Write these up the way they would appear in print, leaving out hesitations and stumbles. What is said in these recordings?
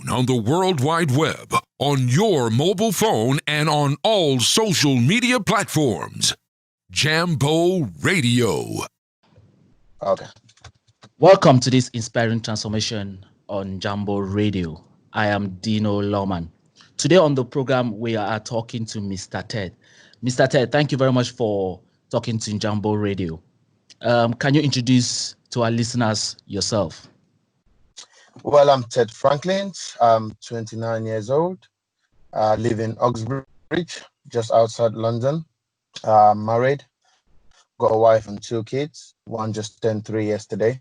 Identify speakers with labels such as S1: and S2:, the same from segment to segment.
S1: soon on the World Wide Web, on your mobile phone, and on all social media platforms. Jambo Radio.
S2: Okay.
S3: Welcome to this inspiring transformation on Jambo Radio. I am Dino Lawman. Today on the program, we are talking to Mr. Ted. Mr. Ted, thank you very much for talking to Jambo Radio. Can you introduce to our listeners yourself?
S2: Well, I'm Ted Franklin. I'm 29 years old. I live in Uxbridge, just outside London. Married, got a wife and 2 kids. One just turned 3 yesterday,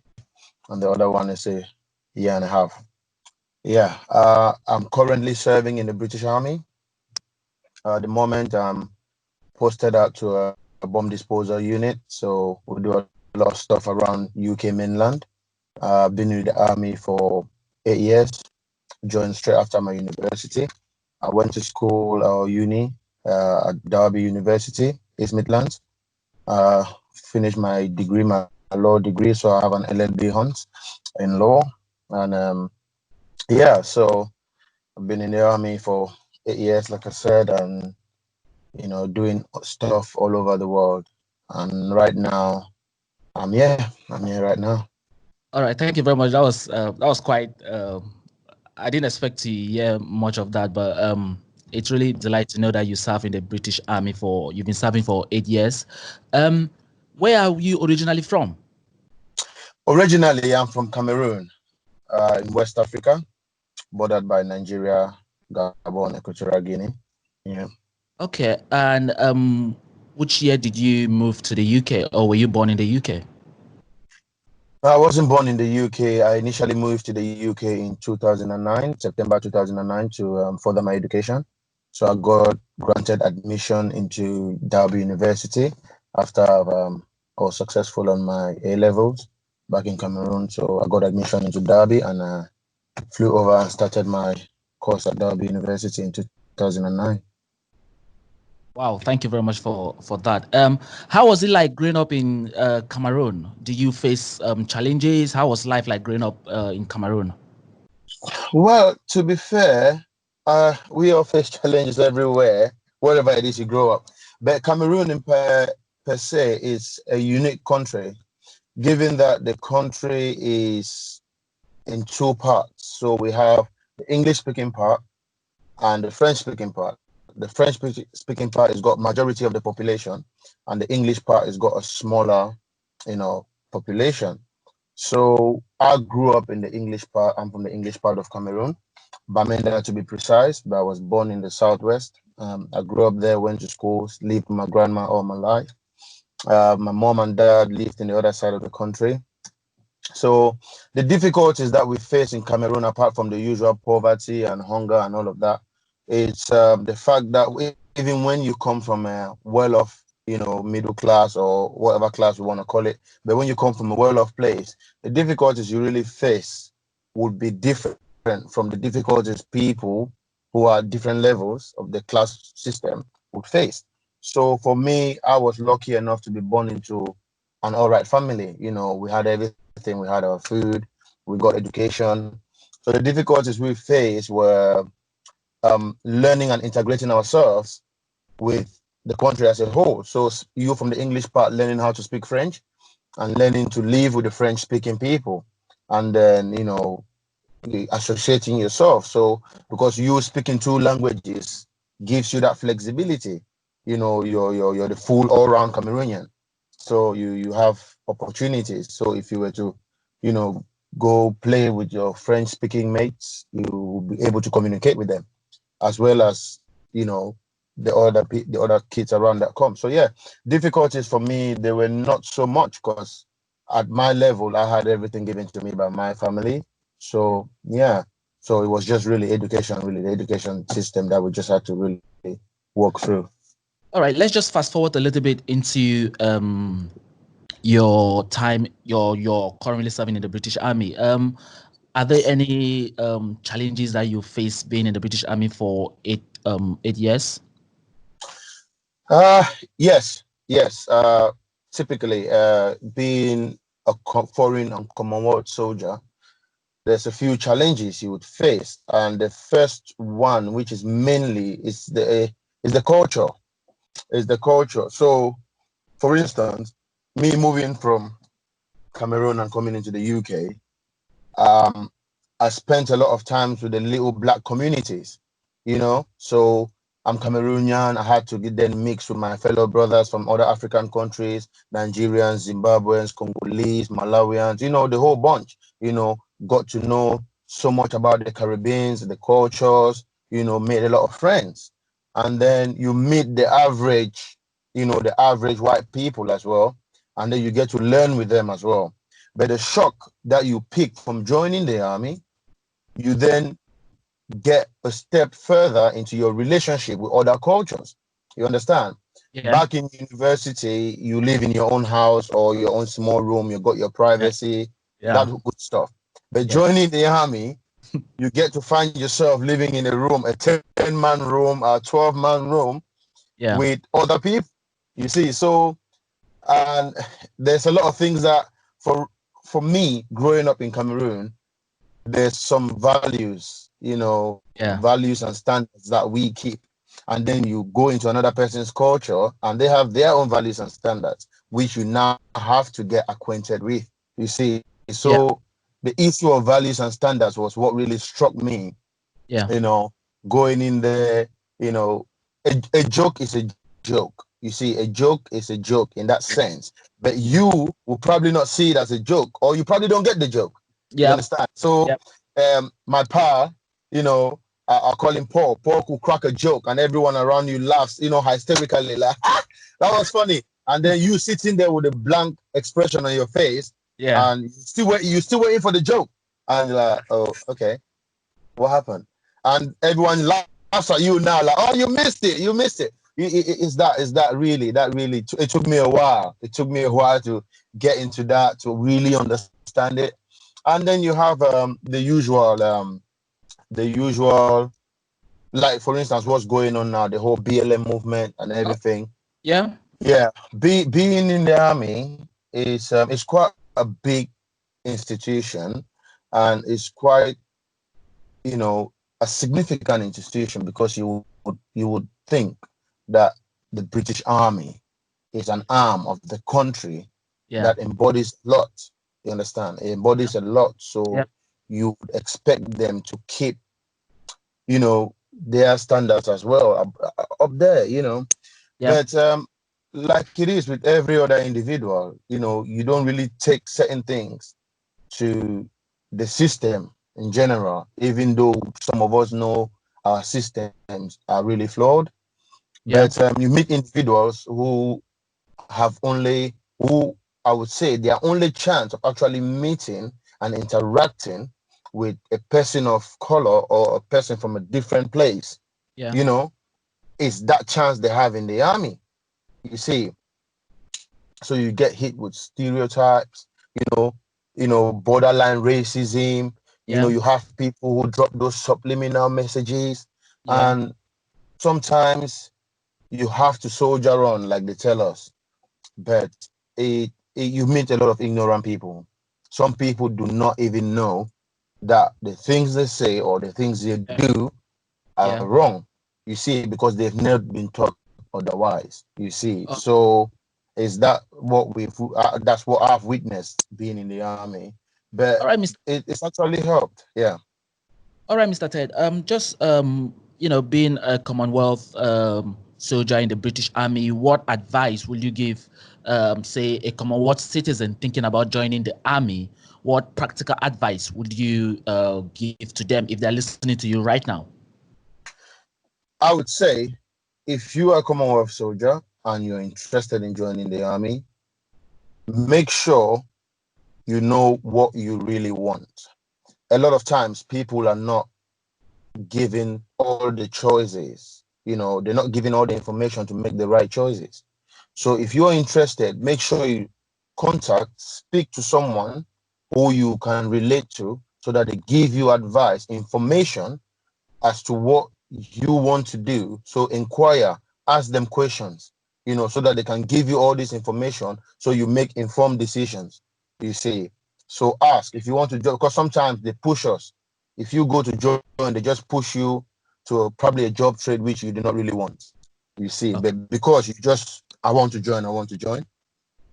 S2: and the other one is a year and a half. Yeah, I'm currently serving in the British Army. At the moment, I'm posted out to a bomb disposal unit, so we do a lot of stuff around UK mainland. I've been with the Army for 8 years, joined straight after my university. I went to school or uni at Derby University, East Midlands. Finished my degree, my law degree, so I have an LLB Hunt in law. And yeah, so I've been in the Army for 8 years, like I said, and doing stuff all over the world. And right now, I'm here right now.
S3: All right, thank you very much. That was quite. I didn't expect to hear much of that, but it's really delight to know that you serve in the British Army you've been serving for 8 years. Where are you originally from?
S2: Originally, I'm from Cameroon, in West Africa, bordered by Nigeria, Gabon, Equatorial Guinea. Yeah.
S3: Okay, and which year did you move to the UK, or were you born in the UK?
S2: I wasn't born in the UK. I initially moved to the UK in 2009, September 2009, to further my education. So I got granted admission into Derby University after I was successful on my A-levels back in Cameroon. So I got admission into Derby and flew over and started my course at Derby University in 2009.
S3: Wow, thank you very much for that. How was it like growing up in Cameroon? Do you face challenges? How was life like growing up in Cameroon?
S2: Well, to be fair, we all face challenges everywhere, wherever it is you grow up. But Cameroon per se is a unique country, given that the country is in 2 parts. So we have the English-speaking part and the French-speaking part. The French-speaking part has got majority of the population, and the English part has got a smaller, population. So I grew up in the English part. I'm from the English part of Cameroon, Bamenda to be precise, but I was born in the southwest. I grew up there, went to school, lived with my grandma all my life. My mom and dad lived in the other side of the country. So the difficulties that we face in Cameroon, apart from the usual poverty and hunger and all of that, it's the fact that even when you come from a well-off, middle class or whatever class we want to call it, but when you come from a well-off place, the difficulties you really face would be different from the difficulties people who are different levels of the class system would face. So for me, I was lucky enough to be born into an all right family. We had everything. We had our food, we got education. So the difficulties we faced were learning and integrating ourselves with the country as a whole. So you from the English part, learning how to speak French and learning to live with the French speaking people, and then associating yourself. So because you speaking 2 languages gives you that flexibility. You're the full all-round Cameroonian. So you have opportunities. So if you were to go play with your French speaking mates, you will be able to communicate with them, as well as the other kids around that come. So yeah, difficulties for me, they were not so much, because at my level I had everything given to me by my family. So yeah, so it was just really the education system that we just had to really work through.
S3: All right, let's just fast forward a little bit into your time. You're currently serving in the British Army. Are there any challenges that you face being in the British Army for 8 years?
S2: Yes. Typically, being a foreign and Commonwealth soldier, there's a few challenges you would face, and the first one, which is mainly, is the culture. Is the culture. So, for instance, me moving from Cameroon and coming into the UK, I spent a lot of times with the little black communities, you know. So I'm Cameroonian. I had to get then mix with my fellow brothers from other African countries, Nigerians, Zimbabweans, Congolese, Malawians, you know, the whole bunch, you know, got to know so much about the Caribbeans, the cultures, you know, made a lot of friends. And then you meet the average, you know, the average white people as well. And then you get to learn with them as well. But the shock that you pick from joining the army, you then get a step further into your relationship with other cultures. You understand?
S3: Yeah.
S2: Back in university, you live in your own house or your own small room, you got your privacy, that good stuff. But joining the army, you get to find yourself living in a room, a 10-man room, a 12-man room with other people. You see, so and there's a lot of things that for me growing up in Cameroon, there's some values, you know, values and standards that we keep. And then you go into another person's culture and they have their own values and standards, which you now have to get acquainted with. You see, so the issue of values and standards was what really struck me. You know, going in there, you know, a joke is a joke. You see, a joke is a joke in that sense, but you will probably not see it as a joke, or you probably don't get the joke. You understand? So, my pa, you know, I call him Paul. Paul could crack a joke, and everyone around you laughs, you know, hysterically, like that was funny. And then you sitting there with a blank expression on your face, and you still waiting for the joke, and you're like, oh, okay, what happened? And everyone laughs at you now, like, oh, you missed it. Is that really it took me a while. It took me a while to get into that, to really understand it. And then you have the usual, like for instance, what's going on now, the whole BLM movement and everything. Being in the army is it's quite a big institution, and it's quite, you know, a significant institution, because you would think that the British Army is an arm of the country that embodies a lot. You understand? It embodies a lot. So you would expect them to keep, you know, their standards as well up there, you know. But like it is with every other individual, you know, you don't really take certain things to the system in general, even though some of us know our systems are really flawed. But you meet individuals who I would say their only chance of actually meeting and interacting with a person of color or a person from a different place, you know, is that chance they have in the army. You see, so you get hit with stereotypes, you know, borderline racism. You know, you have people who drop those subliminal messages, and sometimes you have to soldier on, like they tell us. But you meet a lot of ignorant people. Some people do not even know that the things they say or the things they do are wrong. You see, because they've never been taught otherwise. You see, so is that what that's what I've witnessed being in the army. But
S3: all right,
S2: it's actually helped. Yeah.
S3: All right, Mr. Ted. Just you know, being a Commonwealth soldier in the British Army, what advice will you give, say, a Commonwealth citizen thinking about joining the army? What practical advice would you give to them if they're listening to you right now?
S2: I would say, if you are a Commonwealth soldier and you're interested in joining the army, make sure you know what you really want. A lot of times people are not given all the choices, you know, they're not given all the information to make the right choices. So if you're interested, make sure you speak to someone who you can relate to, so that they give you advice, information as to what you want to do. So inquire, ask them questions, you know, so that they can give you all this information, so you make informed decisions. You see, So ask if you want to join, because sometimes they push us. If you go to join, they just push you to probably a job trade which you do not really want. You see,
S3: Okay.
S2: but because you just, I want to join,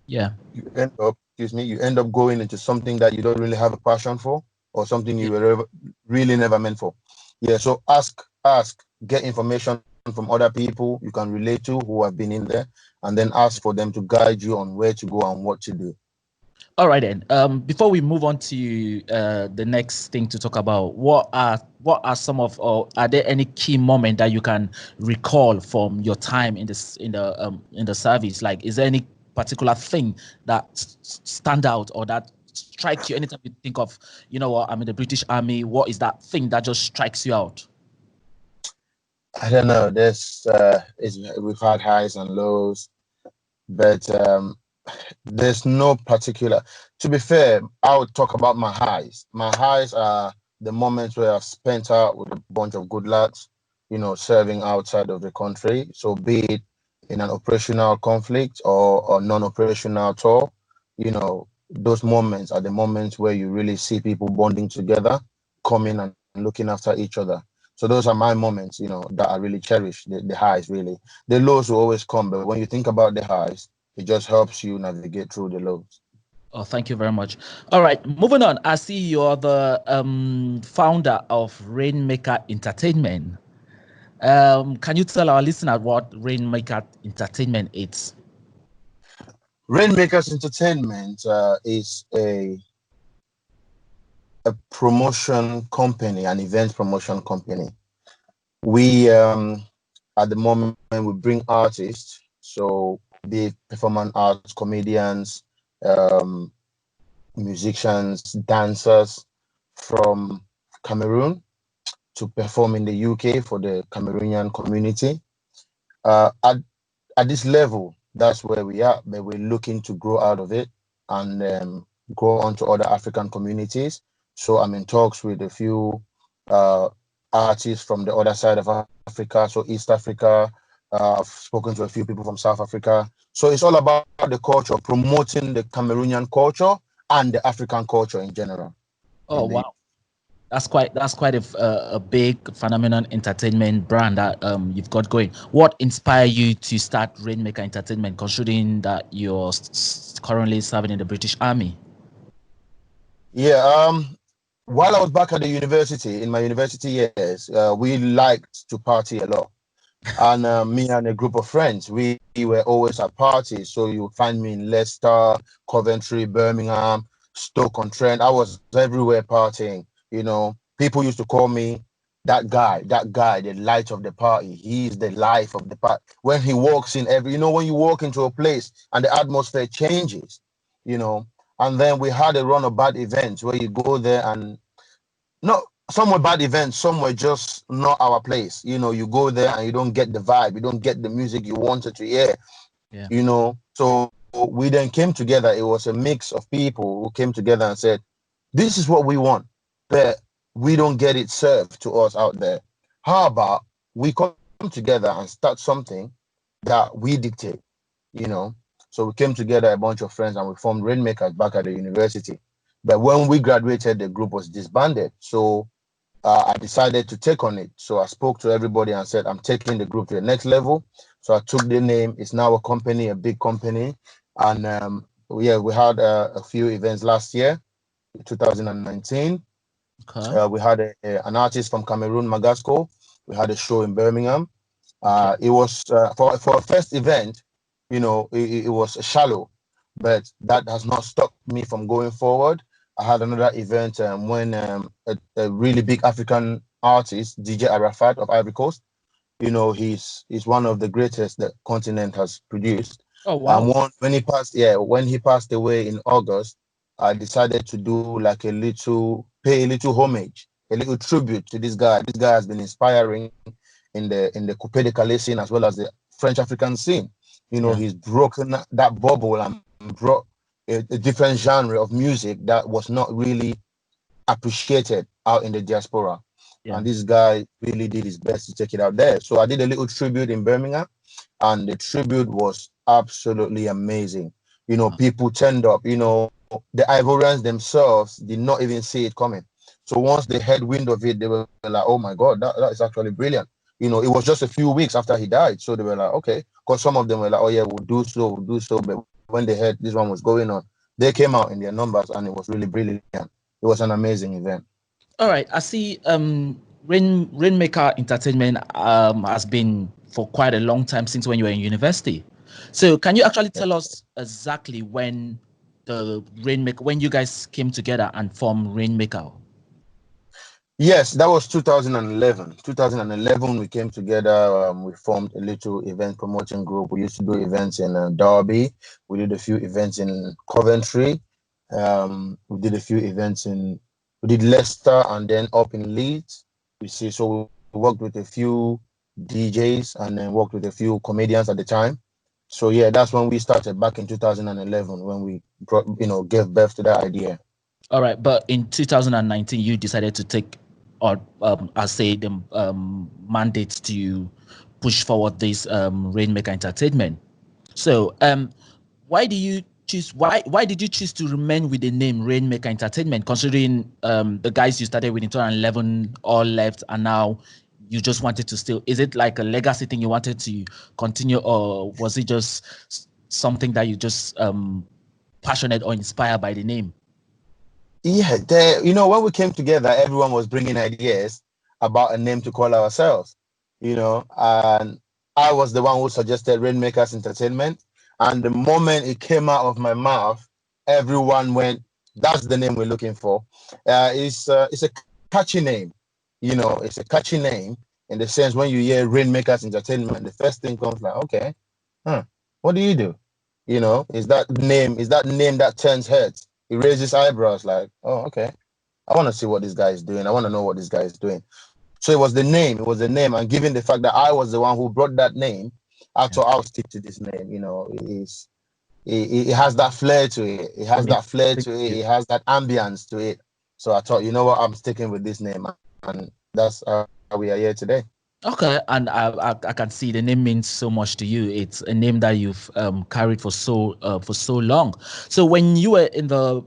S3: Yeah.
S2: you end up going into something that you don't really have a passion for, or something
S3: Yeah.
S2: you were really never meant for. Yeah, so ask, get information from other people you can relate to who have been in there, and then ask for them to guide you on where to go and what to do.
S3: All right then. Before we move on to the next thing to talk about, what are some of, or are there any key moment that you can recall from your time in the service? Like, is there any particular thing that stand out or that strike you anytime you think of, you know what, I'm in the British Army? What is that thing that just strikes you out?
S2: I don't know. We've had highs and lows, but there's no particular. To be fair, I would talk about my highs. My highs are the moments where I've spent out with a bunch of good lads, serving outside of the country. So be it in an operational conflict or non-operational tour, those moments are the moments where you really see people bonding together, coming and looking after each other. So those are my moments, that I really cherish, the highs really. The lows will always come, but when you think about the highs, it just helps you navigate through the lows.
S3: Oh, thank you very much. All right, moving on. I see you're the founder of Rainmaker Entertainment. Can you tell our listeners what Rainmaker Entertainment is?
S2: Rainmakers Entertainment is a promotion company, an event promotion company. We at the moment we bring artists, so the performance arts, comedians, um, musicians, dancers from Cameroon to perform in the UK for the Cameroonian community. At this level, that's where we are, but we're looking to grow out of it and go on to other African communities. So I'm in talks with a few uh, artists from the other side of Africa, so East Africa. I've spoken to a few people from South Africa. So it's all about the culture, promoting the Cameroonian culture and the African culture in general.
S3: Oh wow, that's quite a big phenomenon entertainment brand that you've got going. What inspired you to start Rainmaker Entertainment, considering that you're currently serving in the British Army?
S2: Yeah, while I was back at the university, in my university years, we liked to party a lot. And me and a group of friends, we were always at parties. So you would find me in Leicester, Coventry, Birmingham, Stoke-on-Trent. I was everywhere partying. People used to call me that guy, the light of the party. He's the life of the party. When he walks in when you walk into a place and the atmosphere changes, you know. And then we had a run of bad events where you go there and no, some were bad events, some were just not our place. You go there and you don't get the vibe, you don't get the music you wanted to hear,
S3: Yeah.
S2: So we then came together. It was a mix of people who came together and said, this is what we want, but we don't get it served to us out there. How about we come together and start something that we dictate, you know? So we came together, a bunch of friends, and we formed Rainmakers back at the university. But when we graduated, the group was disbanded. So I decided to take on it. So I spoke to everybody and said, I'm taking the group to the next level. So I took the name. It's now a company, a big company. And we had a few events last year, 2019.
S3: Okay.
S2: We had an artist from Cameroon, Magasco. We had a show in Birmingham.
S3: Okay.
S2: It was for a first event, it was shallow, but that has not stopped me from going forward. I had another event when a really big African artist, DJ Arafat of Ivory Coast, he's one of the greatest the continent has produced.
S3: Oh wow.
S2: When he passed away in August, I decided to do like pay a little homage, a little tribute to this guy. This guy has been inspiring in the Coupé de Calais scene as well as the French African scene.
S3: Yeah.
S2: He's broken that bubble and brought a different genre of music that was not really appreciated out in the diaspora.
S3: Yeah.
S2: And this guy really did his best to take it out there. So I did a little tribute in Birmingham, and the tribute was absolutely amazing. People turned up. the Ivorians themselves did not even see it coming. So once they had wind of it, they were like, oh my God, that is actually brilliant. It was just a few weeks after he died. So they were like, okay, because some of them were like, oh yeah, we'll do so. But when they heard this one was going on, they came out in their numbers and it was really brilliant. It was an amazing event.
S3: All right. I see Rainmaker Entertainment has been for quite a long time, since when you were in university. So can you actually tell us exactly when when you guys came together and formed Rainmaker?
S2: Yes, that was 2011. 2011, we came together. We formed a little event promoting group. We used to do events in Derby. We did a few events in Coventry. We did a few events we did Leicester and then up in Leeds. So we worked with a few DJs and then worked with a few comedians at the time. So yeah, that's when we started back in 2011, when we gave birth to that idea.
S3: All right, but in 2019, you decided to take, or I say, the mandates to push forward this Rainmaker Entertainment. So, why did you choose? Why did you choose to remain with the name Rainmaker Entertainment, considering the guys you started with in 2011 all left, and now you just wanted to still? Is it like a legacy thing you wanted to continue, or was it just something that you just passionate or inspired by the name?
S2: Yeah, when we came together, everyone was bringing ideas about a name to call ourselves, and I was the one who suggested Rainmakers Entertainment. And the moment it came out of my mouth, everyone went, that's the name we're looking for. It's a catchy name, it's a catchy name in the sense when you hear Rainmakers Entertainment, the first thing comes like, okay, what do you do? Is that name that turns heads? He raises eyebrows like, oh, okay. I want to see what this guy is doing. I want to know what this guy is doing. So it was the name. And given the fact that I was the one who brought that name, I thought I'll stick to this name. It has that flair to it. It has that flair to it. It has that ambience to it. So I thought, you know what, I'm sticking with this name. And that's how we are here today.
S3: Okay, and I can see the name means so much to you. It's a name that you've carried for so long. So when you were in the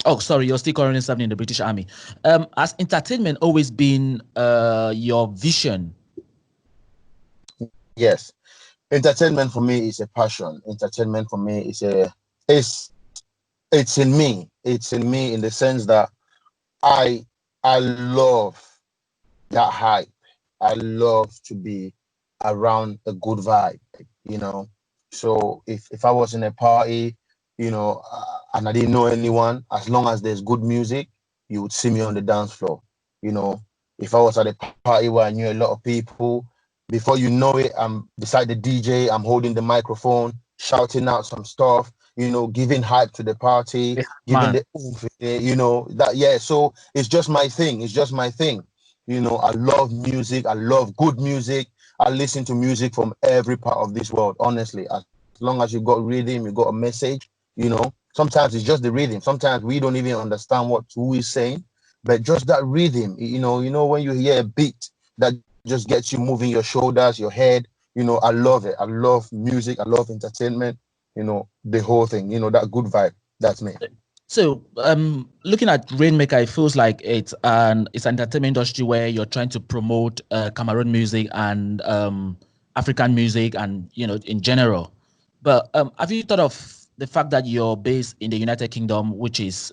S3: you're still currently serving in the British Army. Has entertainment always been your vision?
S2: Yes, entertainment for me is a passion. Entertainment for me it's in me. It's in me in the sense that I love that hype. I love to be around a good vibe, So if I was in a party, and I didn't know anyone, as long as there's good music, you would see me on the dance floor. If I was at a party where I knew a lot of people, before you know it, I'm beside the DJ, I'm holding the microphone, shouting out some stuff, giving hype to the party, giving the oomph, So it's just my thing. It's just my thing. I love music. I love good music. I listen to music from every part of this world, honestly. As long as you got rhythm, you got a message, sometimes it's just the rhythm. Sometimes we don't even understand who is saying, but just that rhythm, when you hear a beat that just gets you moving your shoulders, your head, I love it. I love music. I love entertainment, the whole thing, that good vibe. That's me.
S3: So, looking at Rainmaker, it feels like it's an entertainment industry where you're trying to promote Cameroon music and African music, and in general. But have you thought of the fact that you're based in the United Kingdom, which is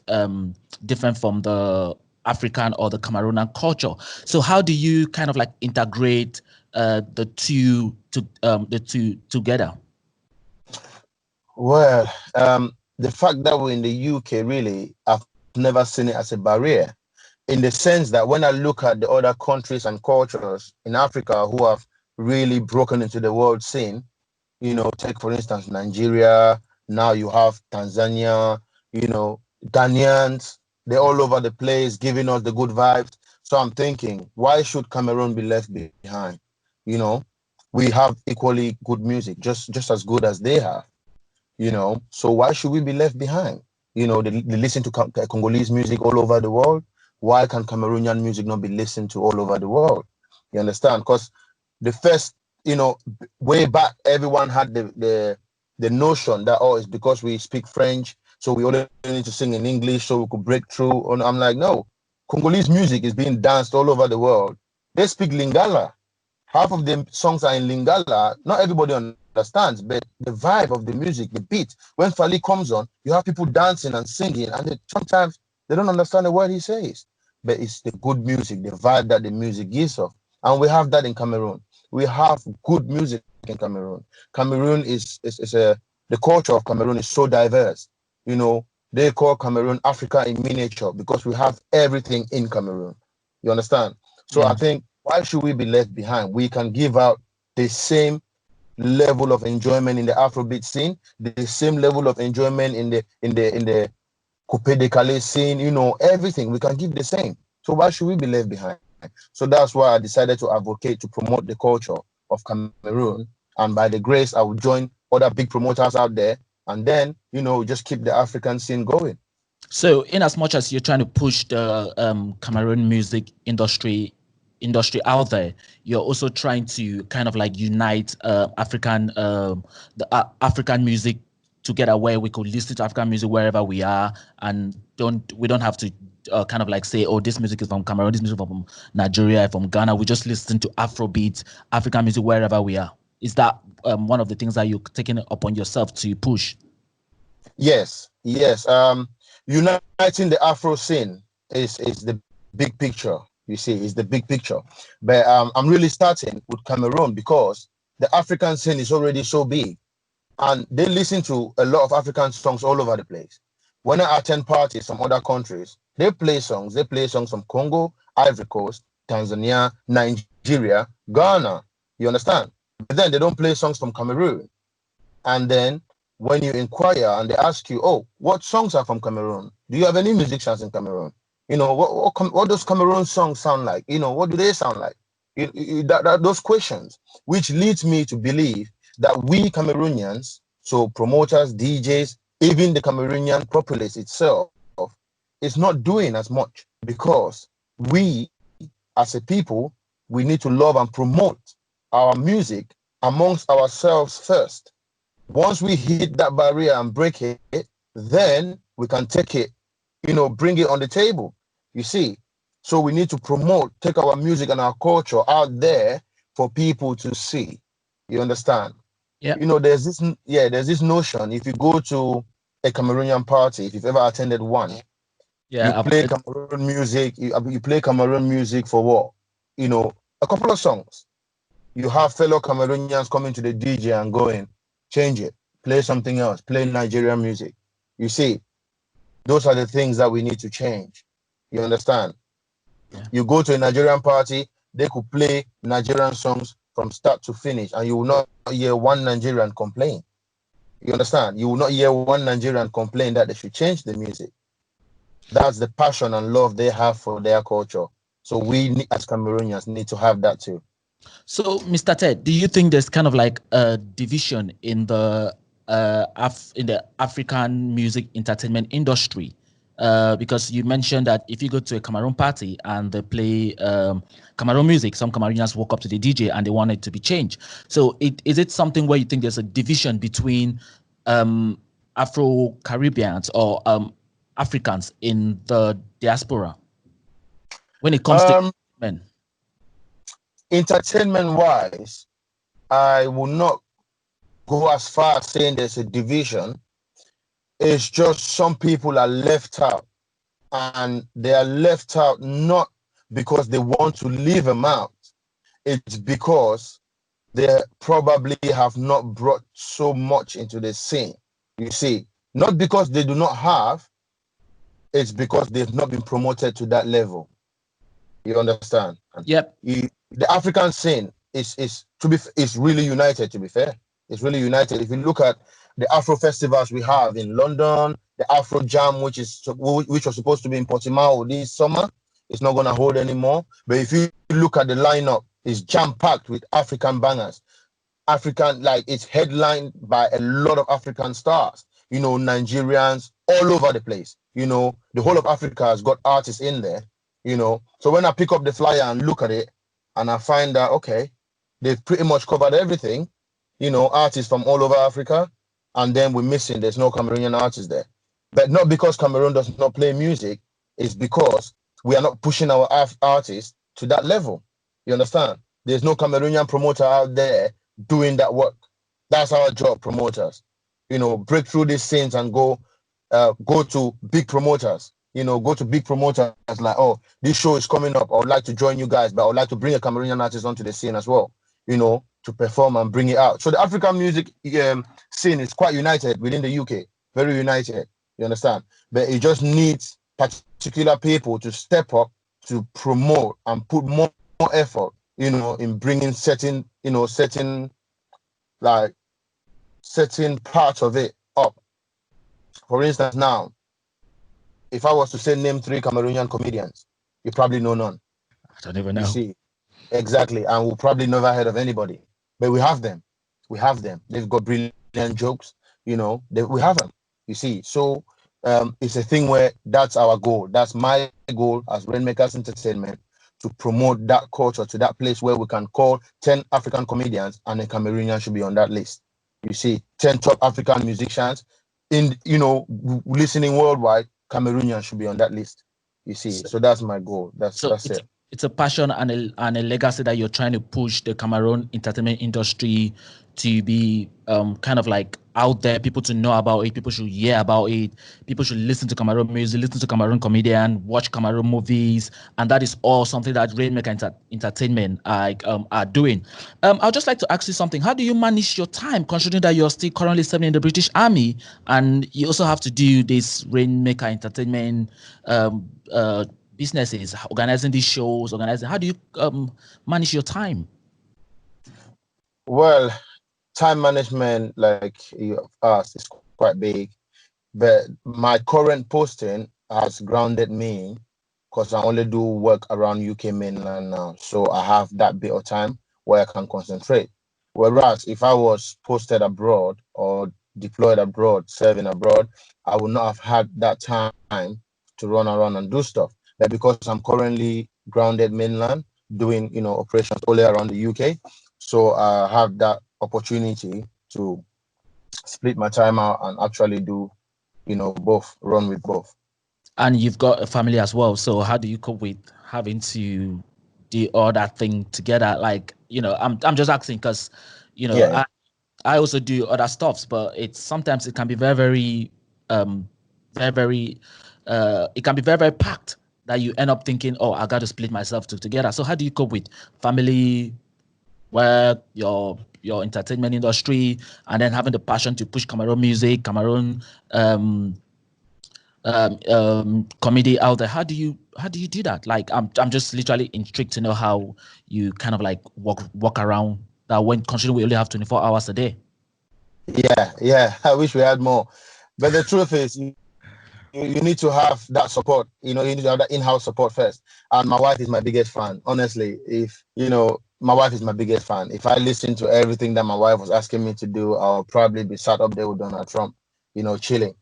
S3: different from the African or the Cameroonian culture? So, how do you kind of like integrate the two together?
S2: Well, the fact that we're in the UK, really, I've never seen it as a barrier, in the sense that when I look at the other countries and cultures in Africa who have really broken into the world scene, take for instance Nigeria, now you have Tanzania, Ghanaians, they're all over the place giving us the good vibes. So I'm thinking, why should Cameroon be left behind? We have equally good music, just as good as they have. So why should we be left behind? They listen to Congolese music all over the world. Why can Cameroonian music not be listened to all over the world? You understand? Because the first, way back, everyone had the notion that, it's because we speak French, so we only need to sing in English so we could break through. And I'm like, no, Congolese music is being danced all over the world. They speak Lingala. Half of the songs are in Lingala. Not everybody understands, but the vibe of the music, the beat, when Fali comes on, you have people dancing and singing, and sometimes they don't understand the word he says. But it's the good music, the vibe that the music gives off. And we have that in Cameroon. We have good music in Cameroon. Cameroon the culture of Cameroon is so diverse. You know, they call Cameroon Africa in miniature because we have everything in Cameroon. You understand? So I think, why should we be left behind? We can give out the same level of enjoyment in the Afrobeat scene, the same level of enjoyment in the Coupe de Calais scene, you know, everything. We can give the same. So why should we be left behind? So that's why I decided to advocate to promote the culture of Cameroon. And by the grace, I will join other big promoters out there, and then, you know, just keep the African scene going.
S3: So in as much as you're trying to push the Cameroon music industry out there, you're also trying to kind of like unite African music together, where we could listen to African music wherever we are, and we don't have to kind of like say, oh, this music is from Cameroon, this music from Nigeria, from Ghana. We just listen to Afrobeat, African music wherever we are. Is that one of the things that you're taking upon yourself to push?
S2: Yes. Uniting the Afro scene is the big picture. You see, is the big picture. But I'm really starting with Cameroon because the African scene is already so big, and they listen to a lot of African songs all over the place. When I attend parties from other countries, they play songs. They play songs from Congo, Ivory Coast, Tanzania, Nigeria, Ghana. You understand? But then they don't play songs from Cameroon. And then when you inquire and they ask you, oh, what songs are from Cameroon? Do you have any musicians in Cameroon? You know, what does Cameroon songs sound like? You know, what do they sound like? Those questions, which leads me to believe that we Cameroonians, so promoters, DJs, even the Cameroonian populace itself, is not doing as much, because we, as a people, we need to love and promote our music amongst ourselves first. Once we hit that barrier and break it, then we can take it, you know, bring it on the table. You see, so we need to take our music and our culture out there for people to see. You understand?
S3: Yeah.
S2: You know, there's this notion. If you go to a Cameroonian party, if you've ever attended one, you play Cameroon music. You play Cameroon music for what? You know, a couple of songs. You have fellow Cameroonians coming to the DJ and going, change it, play something else, play Nigerian music. You see, those are the things that we need to change. You understand?
S3: Yeah.
S2: You go to a Nigerian party, they could play Nigerian songs from start to finish, and you will not hear one Nigerian complain. You understand? You will not hear one Nigerian complain that they should change the music. That's the passion and love they have for their culture. So we, as Cameroonians, need to have that too.
S3: So, Mr. Ted, do you think there's kind of like a division in the African music entertainment industry? Because you mentioned that if you go to a Cameroon party and they play Cameroon music, some Cameroonians walk up to the DJ and they want it to be changed. So is it something where you think there's a division between Afro-Caribbeans or Africans in the diaspora when it comes to men?
S2: Entertainment-wise, I will not go as far as saying there's a division. It's just some people are left out, and they are left out not because they want to leave them out. It's because they probably have not brought so much into the scene. You see, not because they do not have, it's because they've not been promoted to that level. You understand?
S3: Yep.
S2: The African scene is really united, to be fair. It's really united. If you look at the Afro festivals we have in London, the Afro Jam, which was supposed to be in Portimao this summer, it's not going to hold anymore. But if you look at the lineup, it's jam-packed with African bangers. It's headlined by a lot of African stars, you know, Nigerians all over the place. You know, the whole of Africa has got artists in there, you know. So when I pick up the flyer and look at it, and I find that, okay, they've pretty much covered everything, you know, artists from all over Africa, and then we're missing, there's no Cameroonian artists there. But not because Cameroon does not play music, it's because we are not pushing our artists to that level. You understand? There's no Cameroonian promoter out there doing that work. That's our job, promoters. Break through these scenes and go to big promoters. Go to big promoters like, oh, this show is coming up. I would like to join you guys, but I would like to bring a Cameroonian artist onto the scene as well, to perform and bring it out. So the African music scene is quite united within the UK, very united. You understand? But it just needs particular people to step up to promote and put more effort, in bringing certain parts of it up. For instance, now, if I was to say name 3 Cameroonian comedians, you probably know none.
S3: I don't even know.
S2: You see, exactly, and we'll probably never heard of anybody. But we have them. They've got brilliant jokes. We have them. You see, so it's a thing where that's our goal. That's my goal as Rainmakers Entertainment, to promote that culture to that place where we can call 10 African comedians and a Cameroonian should be on that list. You see, 10 top African musicians listening worldwide, Cameroonian should be on that list. You see, so that's my goal. That's it.
S3: It's a passion and a legacy that you're trying to push the Cameroon entertainment industry to be kind of like out there, people to know about it, people should hear about it, people should listen to Cameroon music, listen to Cameroon comedian, watch Cameroon movies, and that is all something that Rainmaker Entertainment are doing. I'd just like to ask you something. How do you manage your time, considering that you're still currently serving in the British Army, and you also have to do this Rainmaker Entertainment businesses, organizing these shows, how do you manage your time?
S2: Well, time management, like you asked, is quite big, but my current posting has grounded me because I only do work around UK mainland now, so I have that bit of time where I can concentrate. Whereas if I was posted abroad or deployed abroad, serving abroad, I would not have had that time to run around and do stuff. But because I'm currently grounded mainland, doing operations all around the UK, so I have that opportunity to split my time out and actually do both, run with both.
S3: And you've got a family as well, so how do you cope with having to do all that thing together? Like, I'm just asking because I also do other stuffs, but sometimes it can be very it can be very packed, that you end up thinking, oh, I got to split myself together. So how do you cope with family, work, your entertainment industry, and then having the passion to push Cameroon music, Cameroon comedy out there? How do you do that? Like, I'm just literally intrigued to know how you kind of like walk around that, when considering we only have 24 hours a day.
S2: Yeah. I wish we had more, but the truth is, you need to have that support. You need to have that in-house support first. And my wife is my biggest fan. Honestly, my wife is my biggest fan. If I listen to everything that my wife was asking me to do, I'll probably be sat up there with Donald Trump, chilling.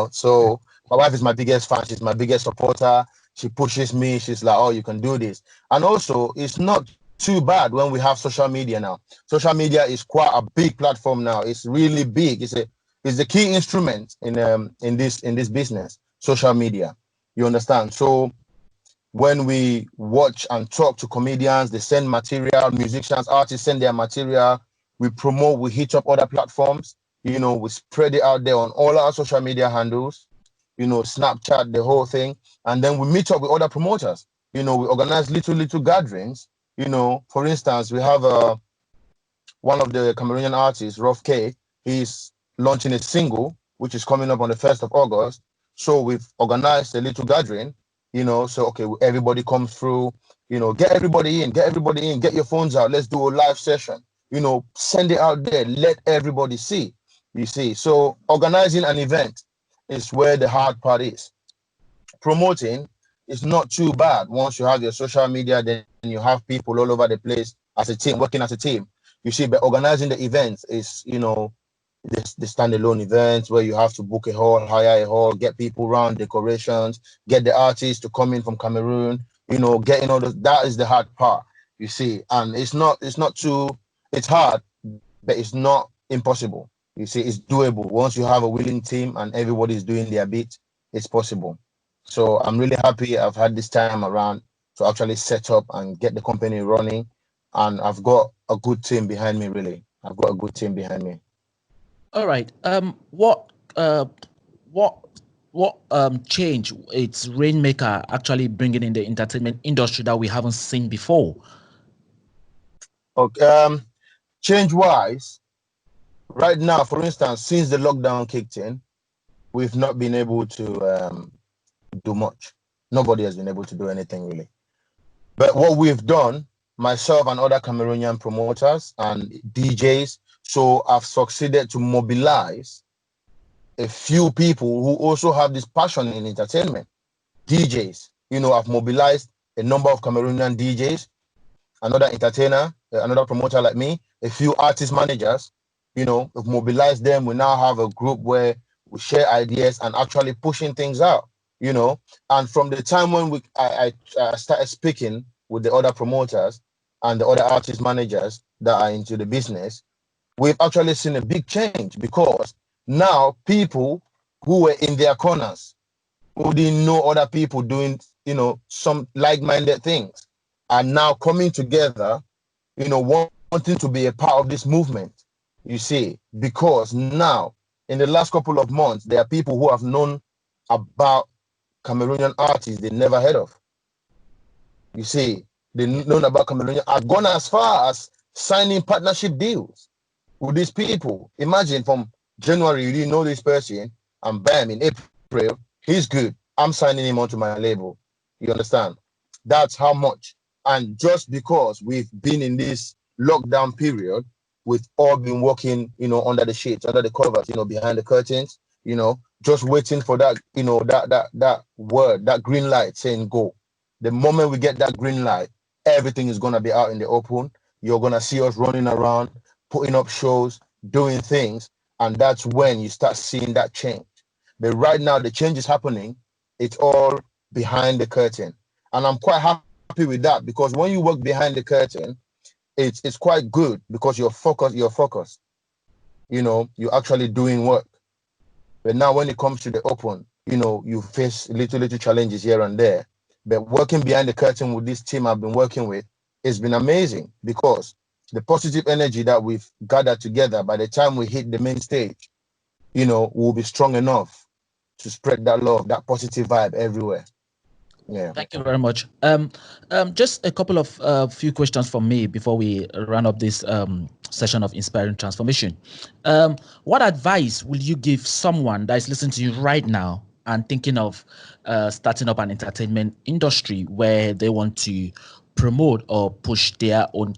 S2: So my wife is my biggest fan. She's my biggest supporter. She pushes me. She's like, oh, you can do this. And also, it's not too bad when we have social media now. Social media is quite a big platform now. It's really big. It's the key instrument in this business, social media. You understand? So when we watch and talk to comedians, they send material, musicians, artists send their material, we promote, we hit up other platforms, we spread it out there on all our social media handles, Snapchat, the whole thing. And then we meet up with other promoters. We organize little gatherings. For instance, we have one of the Cameroonian artists, Rough K. He's launching a single, which is coming up on the 1st of August. So we've organized a little gathering, so, okay, everybody comes through, get everybody in, get your phones out. Let's do a live session, send it out there, let everybody see, you see. So organizing an event is where the hard part is. Promoting is not too bad. Once you have your social media, then you have people all over the place as a team, working as a team, you see. But organizing the events is, the standalone events where you have to book a hall, hire a hall, get people around, decorations, get the artists to come in from Cameroon, getting all those. That is the hard part, you see. And it's hard, but it's not impossible. You see, it's doable. Once you have a willing team and everybody's doing their bit, it's possible. So I'm really happy I've had this time around to actually set up and get the company running. And I've got a good team behind me, really. I've got a good team behind me.
S3: All right. What change it's Rainmaker actually bringing in the entertainment industry that we haven't seen before?
S2: Okay. Change-wise, right now, for instance, since the lockdown kicked in, we've not been able to do much. Nobody has been able to do anything really. But what we've done, myself and other Cameroonian promoters and DJs, so I've succeeded to mobilize a few people who also have this passion in entertainment. DJs, I've mobilized a number of Cameroonian DJs, another entertainer, another promoter like me, a few artist managers, we've mobilized them. We now have a group where we share ideas and actually pushing things out, And from the time when I started speaking with the other promoters and the other artist managers that are into the business, we've actually seen a big change, because now people who were in their corners, who didn't know other people doing, some like-minded things, are now coming together, wanting to be a part of this movement, you see, because now in the last couple of months, there are people who have known about Cameroonian artists they never heard of. You see, they known about Cameroonian. I've gone as far as signing partnership deals with these people. Imagine, from January, you didn't know this person, and bam, in April, he's good. I'm signing him onto my label. You understand? That's how much. And just because we've been in this lockdown period, we've all been working, under the shades, under the covers, behind the curtains, just waiting for that, that word, that green light saying go. The moment we get that green light, everything is going to be out in the open. You're going to see us running around, putting up shows, doing things. And that's when you start seeing that change. But right now, the change is happening. It's all behind the curtain. And I'm quite happy with that, because when you work behind the curtain, it's quite good, because you're focused. You're actually doing work. But now when it comes to the open, you face little challenges here and there. But working behind the curtain with this team I've been working with, it's been amazing, because the positive energy that we've gathered together, by the time we hit the main stage, we'll be strong enough to spread that love, that positive vibe everywhere. Yeah.
S3: Thank you very much. Just a couple of few questions from me before we run up this session of Inspiring Transformation. What advice will you give someone that is listening to you right now and thinking of starting up an entertainment industry where they want to promote or push their own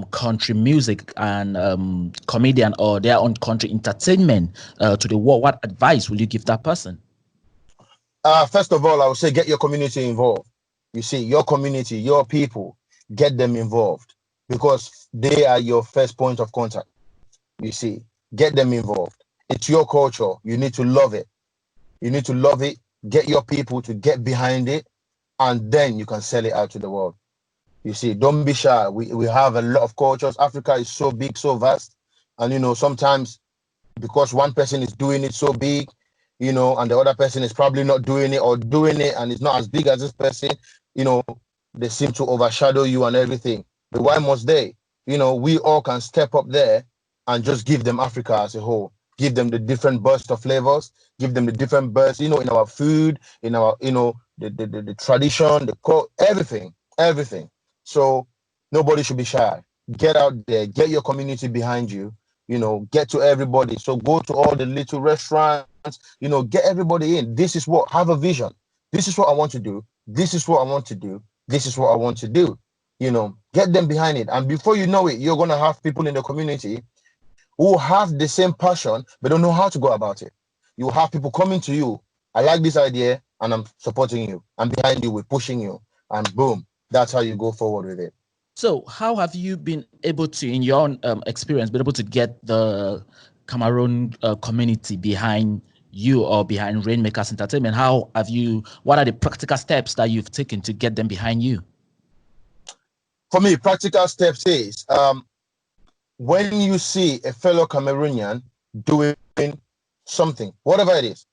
S3: country music and comedian or their own country entertainment to the world? What advice will you give that person?
S2: First of all, I would say get your community involved. You see, your community, your people, get them involved, because they are your first point of contact. You see, get them involved. It's your culture. You need to love it. You need to love it. Get your people to get behind it, and then you can sell it out to the world. You see, don't be shy. We have a lot of cultures. Africa is so big, so vast. And, sometimes because one person is doing it so big, and the other person is probably not doing it, or doing it and it's not as big as this person, they seem to overshadow you and everything. But why must they? We all can step up there and just give them Africa as a whole. Give them the different burst of flavors, give them the different bursts, in our food, in our, the tradition, the core, everything. So nobody should be shy. Get out there, get your community behind you, get to everybody. So go to all the little restaurants, get everybody in. This is what, have a vision. This is what I want to do. This is what I want to do. This is what I want to do. Get them behind it. And before you know it, you're going to have people in the community who have the same passion, but don't know how to go about it. You have people coming to you. I like this idea and I'm supporting you. I'm behind you. We're pushing you. And boom, that's how you go forward with it.
S3: So how have you been able to, in your own experience, been able to get the Cameroon community behind you or behind Rainmakers Entertainment? What are the practical steps that you've taken to get them behind you?
S2: For me, practical steps is, when you see a fellow Cameroonian doing something, whatever it is,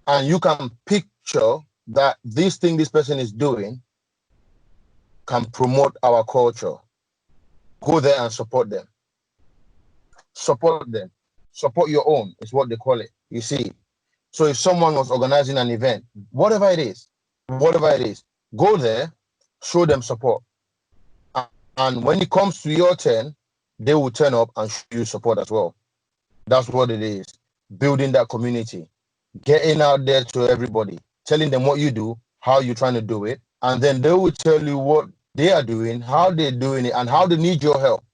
S2: and you can picture that this thing this person is doing can promote our culture, go there and support them. Support them. Support your own is what they call it. You see. So if someone was organizing an event, whatever it is, go there, show them support. And when it comes to your turn, they will turn up and show you support as well. That's what it is. Building that community, getting out there to everybody, telling them what you do, how you're trying to do it, and then they will tell you what they are doing, how they're doing it, and how they need your help.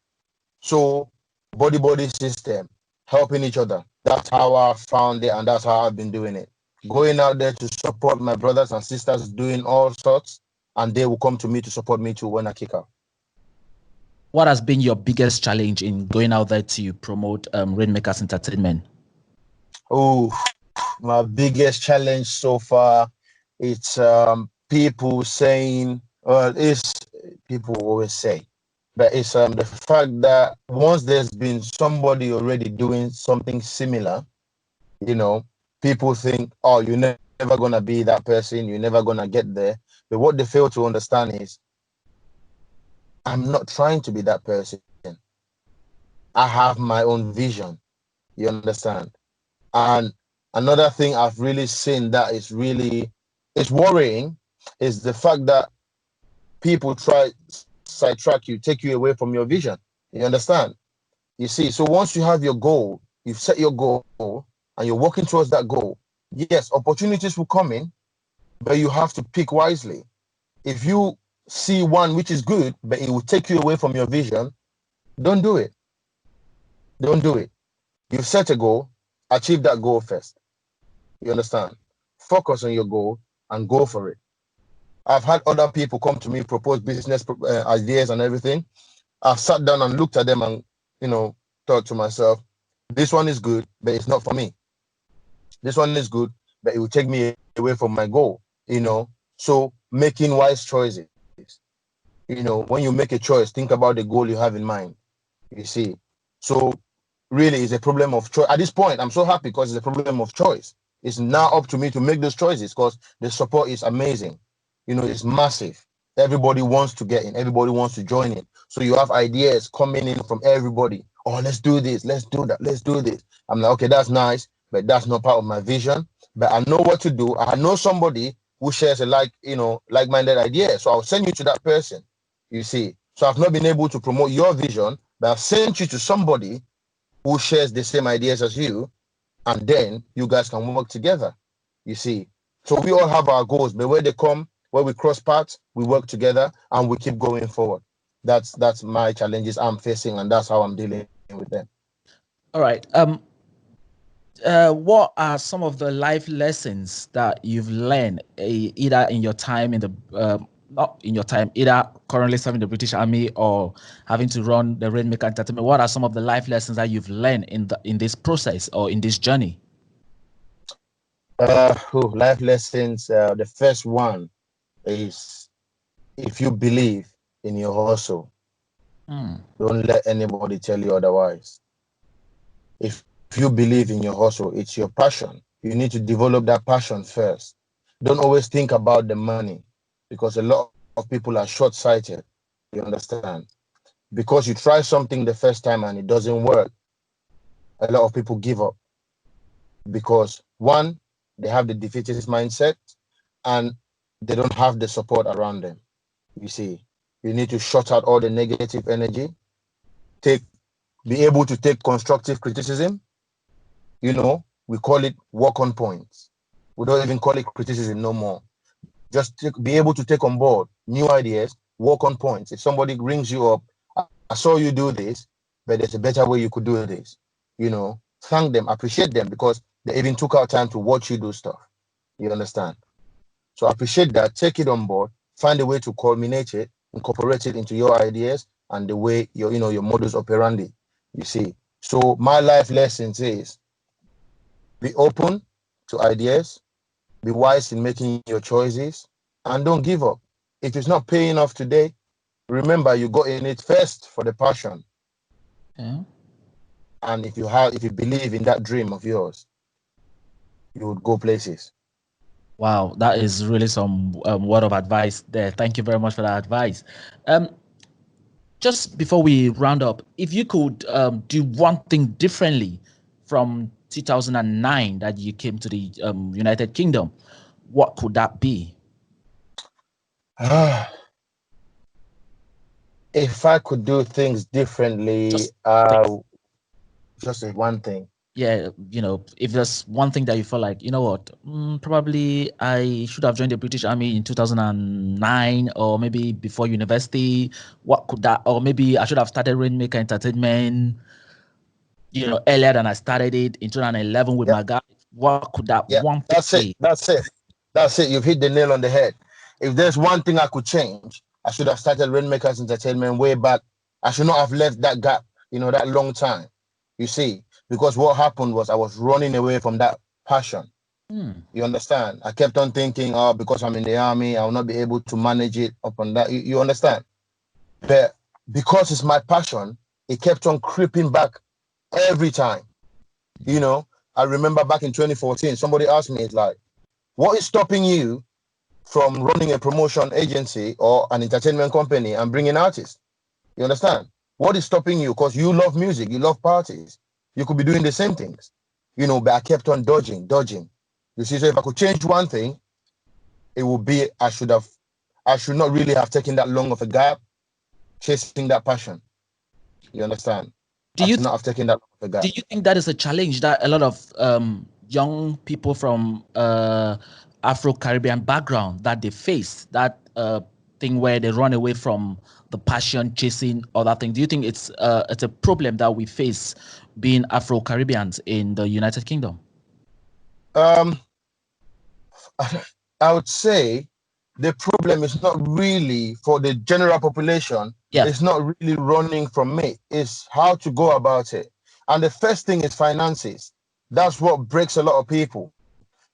S2: So body system, helping each other. That's how I found it, and that's how I've been doing it. Going out there to support my brothers and sisters doing all sorts, and they will come to me to support me too when I kick out.
S3: What has been your biggest challenge in going out there to promote Rainmakers Entertainment?
S2: Oh, my biggest challenge so far, it's people saying, well, it's people always say, but it's the fact that once there's been somebody already doing something similar, you know, people think, oh, you're never gonna be that person, you're never gonna get there. But what they fail to understand is, I'm not trying to be that person. I have my own vision. You understand? And another thing I've really seen that is really, it's worrying, is the fact that people try sidetrack you, take you away from your vision. You understand? You see, so once you have your goal, you've set your goal and you're working towards that goal, yes, opportunities will come in, but you have to pick wisely. If you see one which is good, but it will take you away from your vision, don't do it. Don't do it. You've set a goal, achieve that goal first. You understand? Focus on your goal and go for it. I've had other people come to me, propose business ideas and everything. I've sat down and looked at them and, you know, thought to myself, this one is good, but it's not for me. This one is good, but it will take me away from my goal, you know. So making wise choices. You know, when you make a choice, think about the goal you have in mind. You see. So really it's a problem of choice. At this point, I'm so happy because it's a problem of choice. It's now up to me to make those choices because the support is amazing. You know, it's massive. Everybody wants to get in. Everybody wants to join in. So you have ideas coming in from everybody. Oh, let's do this. Let's do that. Let's do this. I'm like, okay, that's nice, but that's not part of my vision. But I know what to do. I know somebody who shares a like-minded idea. So I'll send you to that person. You see. So I've not been able to promote your vision, but I've sent you to somebody who shares the same ideas as you, and then you guys can work together. You see. So we all have our goals, but where they come, where we cross paths, we work together and we keep going forward. That's my challenges I'm facing, and that's how I'm dealing with them.
S3: All right. What are some of the life lessons that you've learned, either in your time in the not in your time, either currently serving the British Army or having to run the Rainmaker Entertainment? What are some of the life lessons that you've learned in this process or in this journey?
S2: Life lessons. The first one is, if you believe in your hustle, don't let anybody tell you otherwise. If you believe in your hustle, it's your passion. You need to develop that passion first. Don't always think about the money, because a lot of people are short-sighted. You understand? Because you try something the first time and it doesn't work, a lot of people give up. Because one, they have the defeatist mindset and they don't have the support around them. You see, you need to shut out all the negative energy, be able to take constructive criticism. You know, we call it work on points. We don't even call it criticism no more. Just be able to take on board new ideas, work on points. If somebody rings you up, I saw you do this, but there's a better way you could do this. You know, thank them, appreciate them, because they even took out time to watch you do stuff. You understand? So appreciate that, take it on board, find a way to culminate it, incorporate it into your ideas and the way your modus operandi. You see. So my life lessons is, be open to ideas, be wise in making your choices, and don't give up. If it's not paying off today, remember you got in it first for the passion.
S3: Yeah.
S2: And if you believe in that dream of yours, you would go places.
S3: Wow, that is really some word of advice there. Thank you very much for that advice. Just before we round up, if you could do one thing differently from 2009 that you came to the United Kingdom, what could that be?
S2: If I could do things differently, just one thing.
S3: Yeah, if there's one thing that you feel like, what, probably I should have joined the British Army in 2009 or maybe before university. What could that, or maybe I should have started Rainmaker Entertainment, earlier than I started it in 2011 with my guy. What could that one thing be?
S2: That's it. You've hit the nail on the head. If there's one thing I could change, I should have started Rainmakers Entertainment way back. I should not have left that gap, that long time. You see, because what happened was I was running away from that passion. You understand? I kept on thinking, because I'm in the army, I will not be able to manage it upon that. You understand? But because it's my passion, it kept on creeping back every time. I remember back in 2014, somebody asked me, it's like, what is stopping you from running a promotion agency or an entertainment company and bringing artists? You understand? What is stopping you? Because you love music, you love parties. You could be doing the same things, but I kept on dodging. You see, so if I could change one thing, it would be I should not really have taken that long of a gap chasing that passion. You understand? I should not have taken that long of a gap.
S3: Do you think that is a challenge that a lot of young people from Afro-Caribbean background that they face, that thing where they run away from the passion, chasing other things? Do you think it's a problem that we face being Afro-Caribbeans in the United Kingdom?
S2: I would say the problem is not really for the general population. Yeah. It's not really running from me. It's how to go about it. And the first thing is finances. That's what breaks a lot of people,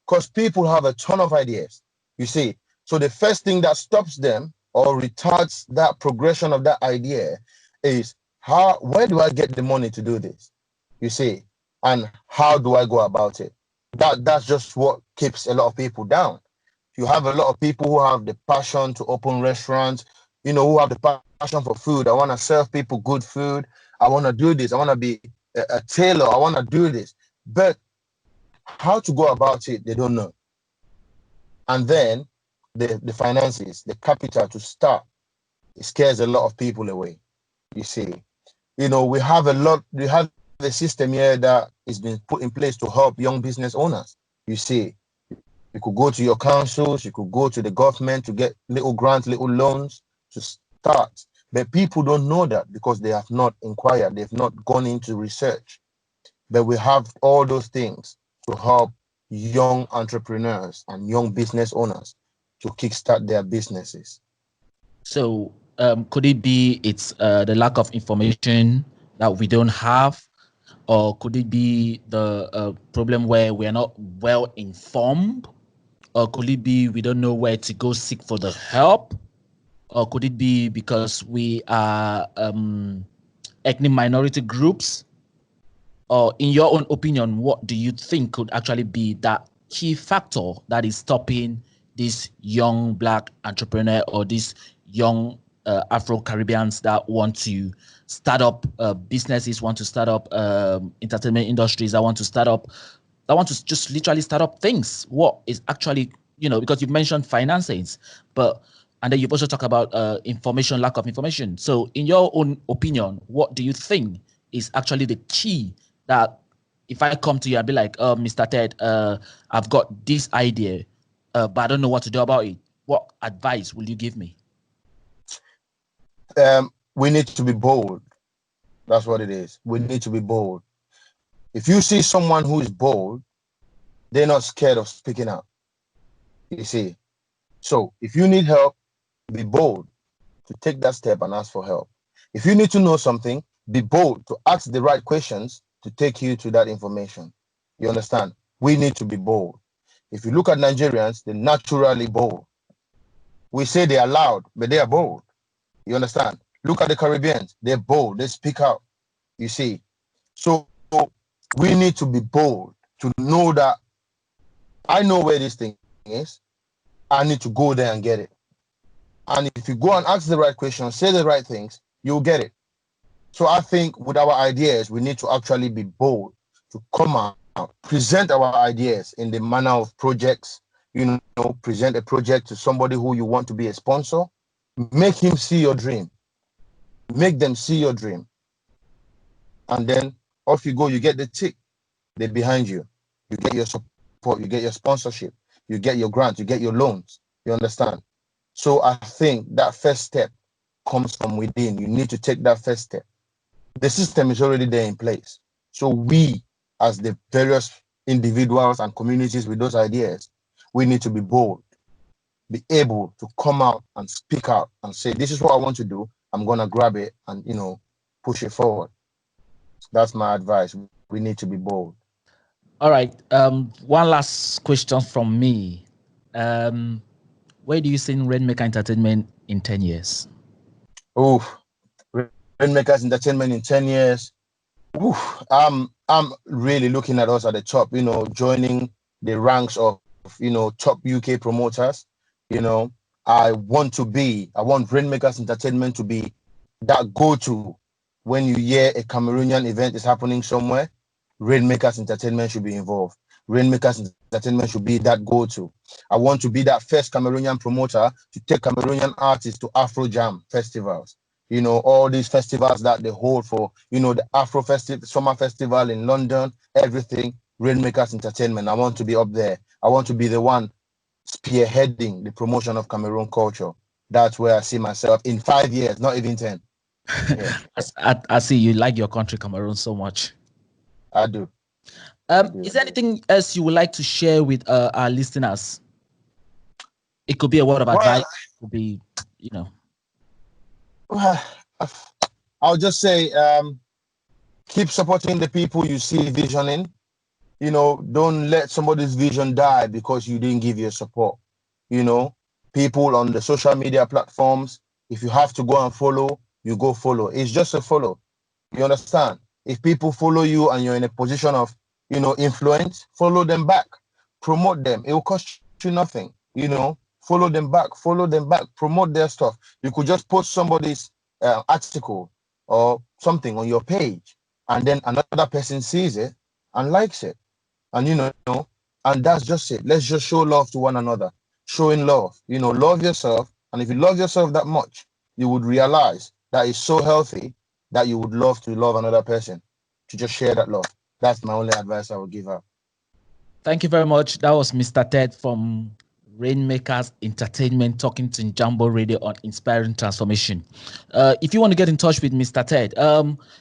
S2: because people have a ton of ideas, you see. So the first thing that stops them or retards that progression of that idea is where do I get the money to do this, you see, and how do I go about it? That's just what keeps a lot of people down. You have a lot of people who have the passion to open restaurants, who have the passion for food. I want to serve people good food. I want to do this. I want to be a tailor. I want to do this. But how to go about it, they don't know. And then the finances, the capital to start, it scares a lot of people away. You see, we have a system here that has been put in place to help young business owners. You see, you could go to your councils, you could go to the government to get little grants, little loans to start. But people don't know that because they have not inquired, they've not gone into research. But we have all those things to help young entrepreneurs and young business owners to kickstart their businesses.
S3: So could it be it's the lack of information that we don't have? Or could it be the problem where we are not well informed? Or could it be we don't know where to go seek for the help? Or could it be because we are ethnic minority groups? Or in your own opinion, what do you think could actually be that key factor that is stopping this young Black entrepreneur or these young Afro-Caribbeans that want to start up businesses, want to start up entertainment industries, that want to just literally start up things? What is actually, because you've mentioned finances, and then you've also talked about information, lack of information. So in your own opinion, what do you think is actually the key that if I come to you and be like, Mr. Ted, I've got this idea, but I don't know what to do about it, what advice will you give me?
S2: We need to be bold. That's what it is. We need to be bold. If you see someone who is bold, they're not scared of speaking out. You see? So if you need help, be bold to take that step and ask for help. If you need to know something, be bold to ask the right questions to take you to that information. You understand? We need to be bold. If you look at Nigerians, they're naturally bold. We say they are loud, but they are bold. You understand? Look at the Caribbeans. They're bold. They speak out. You see? So we need to be bold to know that I know where this thing is. I need to go there and get it. And if you go and ask the right questions, say the right things, you'll get it. So I think with our ideas, we need to actually be bold to come out, present our ideas in the manner of projects, present a project to somebody who you want to be a sponsor, make him see your dream, make them see your dream. And then off you go, you get the tick, they're behind you. You get your support, you get your sponsorship, you get your grant, you get your loans, you understand? So I think that first step comes from within. You need to take that first step. The system is already there in place. So we, as the various individuals and communities with those ideas, we need to be bold, be able to come out and speak out and say, this is what I want to do. I'm going to grab it and, push it forward. That's my advice. We need to be bold.
S3: All right. One last question from me. Where do you see Rainmaker Entertainment in 10 years?
S2: Rainmakers Entertainment in 10 years. I'm really looking at us at the top, joining the ranks of, top UK promoters. I want Rainmakers Entertainment to be that go-to when you hear a Cameroonian event is happening somewhere. Rainmakers Entertainment should be involved. Rainmakers Entertainment should be that go-to. I want to be that first Cameroonian promoter to take Cameroonian artists to Afro Jam festivals. All these festivals that they hold for, the Afro Festival, Summer Festival in London, everything, Rainmakers Entertainment. I want to be up there. I want to be the one spearheading the promotion of Cameroon culture. That's where I see myself in 5 years, not even 10. Yeah.
S3: I see you like your country, Cameroon, so much.
S2: I do.
S3: Is there anything else you would like to share with our listeners? It could be a word of advice. It could be,
S2: I'll just say, keep supporting the people you see vision in. Don't let somebody's vision die because you didn't give your support. People on the social media platforms, if you have to go and follow, you go follow. It's just a follow. You understand? If people follow you and you're in a position of, influence, follow them back, promote them. It will cost you nothing. Follow them back, promote their stuff. You could just post somebody's article or something on your page, and then another person sees it and likes it. And, and that's just it. Let's just show love to one another. Showing love, love yourself. And if you love yourself that much, you would realize that it's so healthy that you would love to love another person, to just share that love. That's my only advice I would give out.
S3: Thank you very much. That was Mr. Ted from Rainmakers Entertainment talking to Njambo Radio on Inspiring Transformation. If you want to get in touch with Mr. Ted,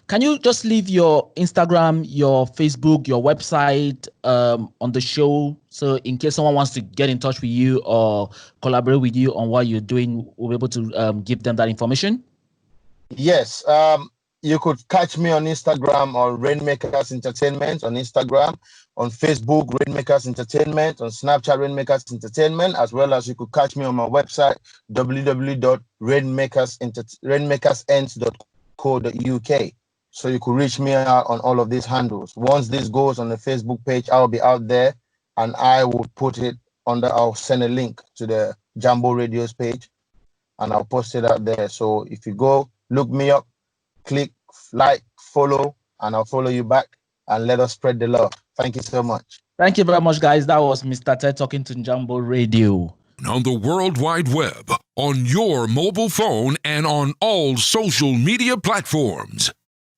S3: can you just leave your Instagram, your Facebook, your website on the show? So in case someone wants to get in touch with you or collaborate with you on what you're doing, we'll be able to give them that information?
S2: Yes. You could catch me on Instagram on Rainmakers Entertainment on Instagram, on Facebook, Rainmakers Entertainment, on Snapchat, Rainmakers Entertainment, as well as you could catch me on my website, www.rainmakersends.co.uk. So you could reach me out on all of these handles. Once this goes on the Facebook page, I'll be out there and I will put it I'll send a link to the Jambo Radio's page and I'll post it out there. So if you go, look me up, click, like, follow, and I'll follow you back and let us spread the love. Thank you so much.
S3: Thank you very much, guys. That was Mr. Ted talking to Jambo Radio.
S1: On the World Wide Web, on your mobile phone, and on all social media platforms.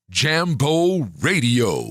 S1: Jambo Radio.